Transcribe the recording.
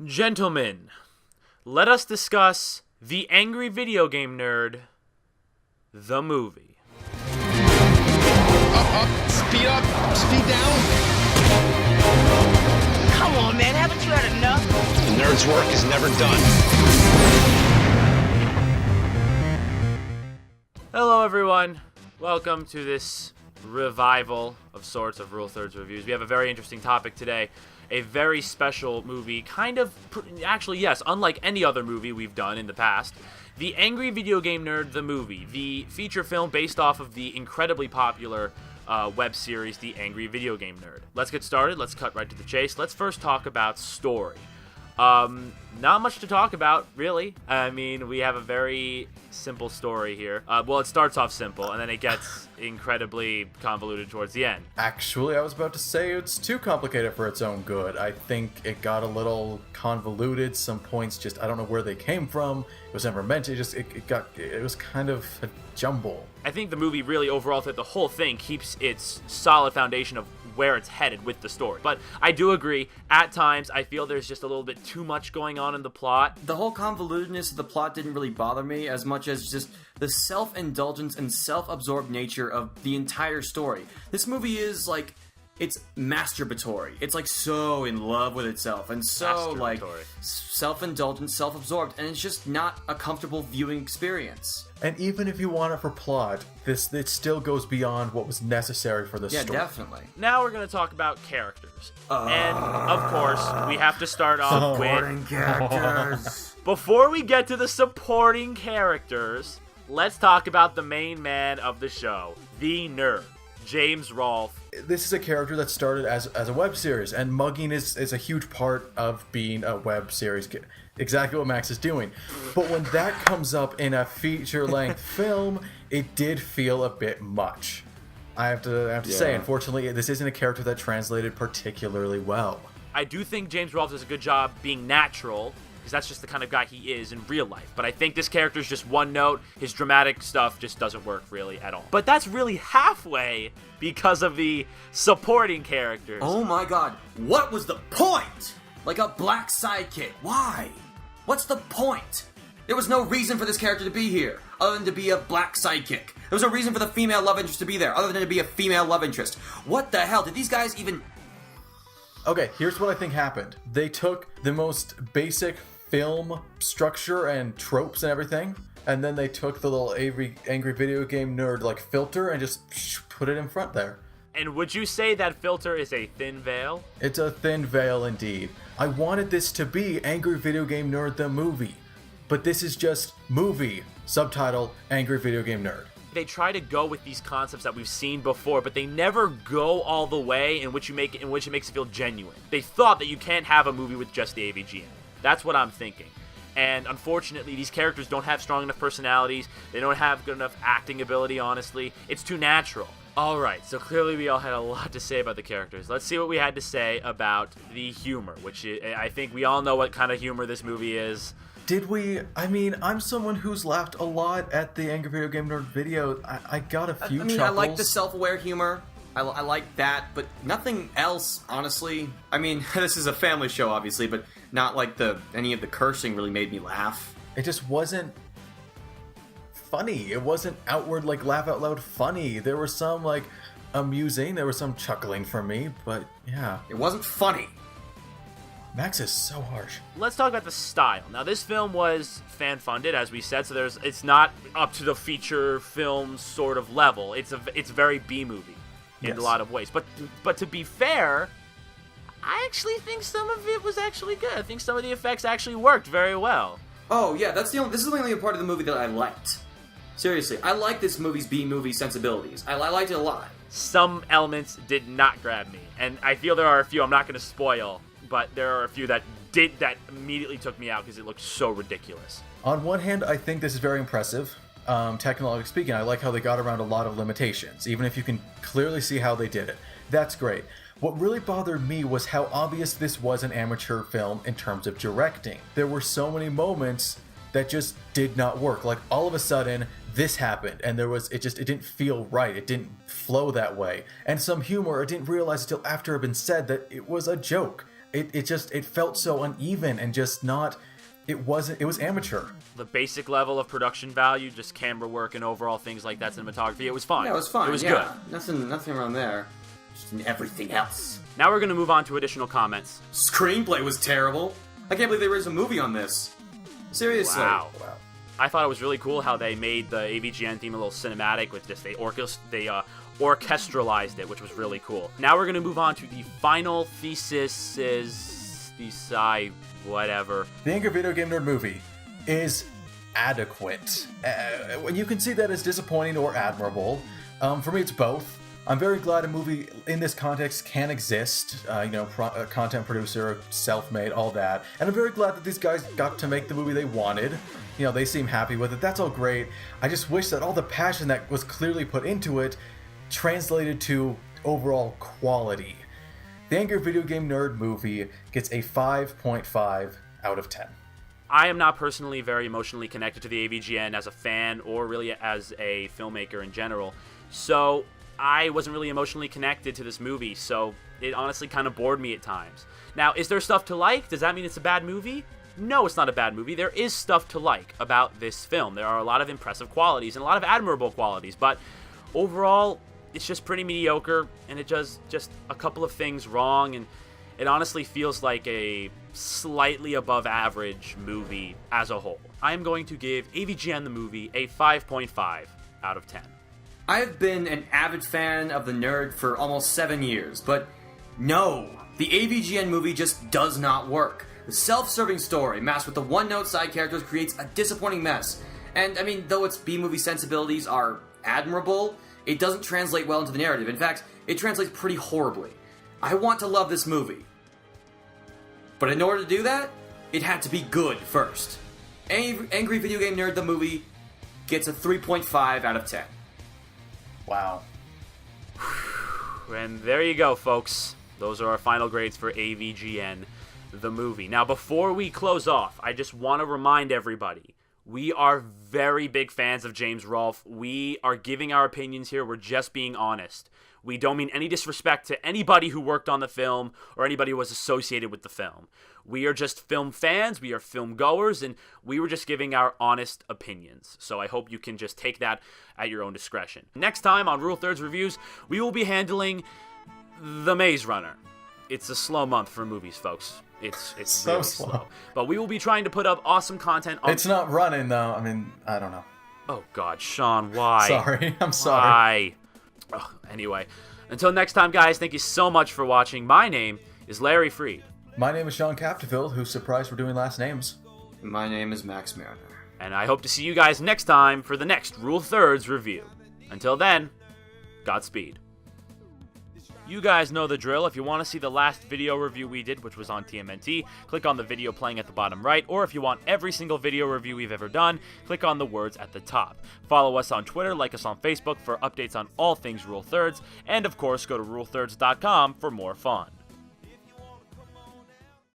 Gentlemen, let us discuss The Angry Video Game Nerd, the movie. Speed up, speed down. Come on, man, haven't you had enough? The nerd's work is never done. Hello, everyone. Welcome to this revival of sorts of Rule Thirds Reviews. We have a very interesting topic today. A very special movie, actually, yes, unlike any other movie we've done in the past. The Angry Video Game Nerd, the movie. The feature film based off of the incredibly popular web series, The Angry Video Game Nerd. Let's get started. Let's cut right to the chase. Let's first talk about story. Not much to talk about, really. I mean, we have a very simple story here. Well, it starts off simple, and then it gets incredibly convoluted towards the end. Actually, I was about to say it's too complicated for its own good. I think it got a little convoluted. Some points just, I don't know where they came from. It was never meant to. It was kind of a jumble. I think the movie really overall, the whole thing keeps its solid foundation of where it's headed with the story. But I do agree, at times, I feel there's just a little bit too much going on in the plot. The whole convolutedness of the plot didn't really bother me as much as just the self-indulgence and self-absorbed nature of the entire story. This movie is like, it's masturbatory. It's like so in love with itself and so like self-indulgent, self-absorbed, and it's just not a comfortable viewing experience. And even if you want it for plot, it still goes beyond what was necessary for the story. Yeah, definitely. Now we're going to talk about characters. And, of course, we have to start off with... characters. Before we get to the supporting characters, let's talk about the main man of the show, the nerd, James Rolfe. This is a character that started as a web series, and mugging is a huge part of being a web series. Exactly what Max is doing. But when that comes up in a feature-length film, it did feel a bit much. I have to say, unfortunately, this isn't a character that translated particularly well. I do think James Rolfe does a good job being natural, because that's just the kind of guy he is in real life. But I think this character is just one note. His dramatic stuff just doesn't work really at all. But that's really halfway because of the supporting characters. Oh my god, what was the point? Like a black sidekick. Why? What's the point? There was no reason for this character to be here, other than to be a black sidekick. There was no reason for the female love interest to be there, other than to be a female love interest. What the hell? Did these guys even... Okay, here's what I think happened. They took the most basic film structure and tropes and everything, and then they took the little angry video game nerd like filter and just put it in front there. And would you say that filter is a thin veil? It's a thin veil indeed. I wanted this to be Angry Video Game Nerd the movie, but this is just movie, subtitle, Angry Video Game Nerd. They try to go with these concepts that we've seen before, but they never go all the way in which it makes it feel genuine. They thought that you can't have a movie with just the AVG in it. That's what I'm thinking. And unfortunately, these characters don't have strong enough personalities. They don't have good enough acting ability, honestly. It's too natural. Alright, so clearly we all had a lot to say about the characters. Let's see what we had to say about the humor, which I think we all know what kind of humor this movie is. Did we? I mean, I'm someone who's laughed a lot at the Angry Video Game Nerd video. I got a few chuckles. I like the self-aware humor. I like that, but nothing else, honestly. I mean, this is a family show, obviously, but not like any of the cursing really made me laugh. It just wasn't funny. It wasn't outward, like, laugh out loud funny. There was some, like, amusing. There was some chuckling for me, but yeah. It wasn't funny. Max is so harsh. Let's talk about the style. Now, this film was fan-funded, as we said, so it's not up to the feature film sort of level. It's very B-movie in a lot of ways. But to be fair, I actually think some of it was actually good. I think some of the effects actually worked very well. Oh, yeah, this is the only part of the movie that I liked. Seriously, I like this movie's B-movie sensibilities. I liked it a lot. Some elements did not grab me, and I feel there are a few I'm not going to spoil, but there are a few that immediately took me out because it looked so ridiculous. On one hand, I think this is very impressive. Technologically speaking, I like how they got around a lot of limitations, even if you can clearly see how they did it. That's great. What really bothered me was how obvious this was an amateur film in terms of directing. There were so many moments that just did not work. Like, all of a sudden, this happened, and it didn't feel right. It didn't flow that way. And some humor, I didn't realize until after it had been said that it was a joke. it felt so uneven and just not. It was amateur. The basic level of production value, just camera work and overall things like that, cinematography, it was fine. Yeah, it was fine. It was good. good. Nothing wrong there. Just in everything else. Now we're going to move on to additional comments. Screenplay was terrible. I can't believe they raised a movie on this. Seriously. Wow. I thought it was really cool how they made the AVGN theme a little cinematic with just they orchestralized it, which was really cool. Now we're going to move on to the final thesis whatever. The Angry Video Game Nerd movie is adequate. You can see that as disappointing or admirable. For me, it's both. I'm very glad a movie in this context can exist. A content producer, self-made, all that. And I'm very glad that these guys got to make the movie they wanted. They seem happy with it. That's all great. I just wish that all the passion that was clearly put into it translated to overall quality. The Angry Video Game Nerd movie gets a 5.5 out of 10. I am not personally very emotionally connected to the AVGN as a fan or really as a filmmaker in general. So I wasn't really emotionally connected to this movie, so it honestly kind of bored me at times. Now, is there stuff to like? Does that mean it's a bad movie? No, it's not a bad movie. There is stuff to like about this film. There are a lot of impressive qualities and a lot of admirable qualities, but overall, it's just pretty mediocre, and it does just a couple of things wrong, and it honestly feels like a slightly above average movie as a whole. I am going to give AVGN the movie a 5.5 out of 10. I have been an avid fan of the Nerd for almost 7 years, but no, the AVGN movie just does not work. The self-serving story, masked with the one-note side characters, creates a disappointing mess. And, though its B-movie sensibilities are admirable, it doesn't translate well into the narrative. In fact, it translates pretty horribly. I want to love this movie. But in order to do that, it had to be good first. Angry Video Game Nerd, the movie, gets a 3.5 out of 10. Wow. And there you go, folks. Those are our final grades for AVGN, the movie. Now, before we close off, I just want to remind everybody, we are very big fans of James Rolfe. We are giving our opinions here. We're just being honest. We don't mean any disrespect to anybody who worked on the film or anybody who was associated with the film. We are just film fans. We are film goers, and we were just giving our honest opinions. So I hope you can just take that at your own discretion. Next time on Rule Thirds Reviews, we will be handling The Maze Runner. It's a slow month for movies, folks. It's so really slow. But we will be trying to put up awesome content on... It's not running, though. I don't know. Oh, God, Sean, why? Sorry, I'm sorry. Why? Ugh, anyway, until next time, guys, thank you so much for watching. My name is Larry Freed. My name is Sean Capdeville, who's surprised we're doing last names. My name is Max Mariner. And I hope to see you guys next time for the next Rule Thirds review. Until then, Godspeed. You guys know the drill. If you want to see the last video review we did, which was on TMNT, click on the video playing at the bottom right, or if you want every single video review we've ever done, click on the words at the top. Follow us on Twitter, like us on Facebook for updates on all things Rule Thirds, and of course, go to rulethirds.com for more fun.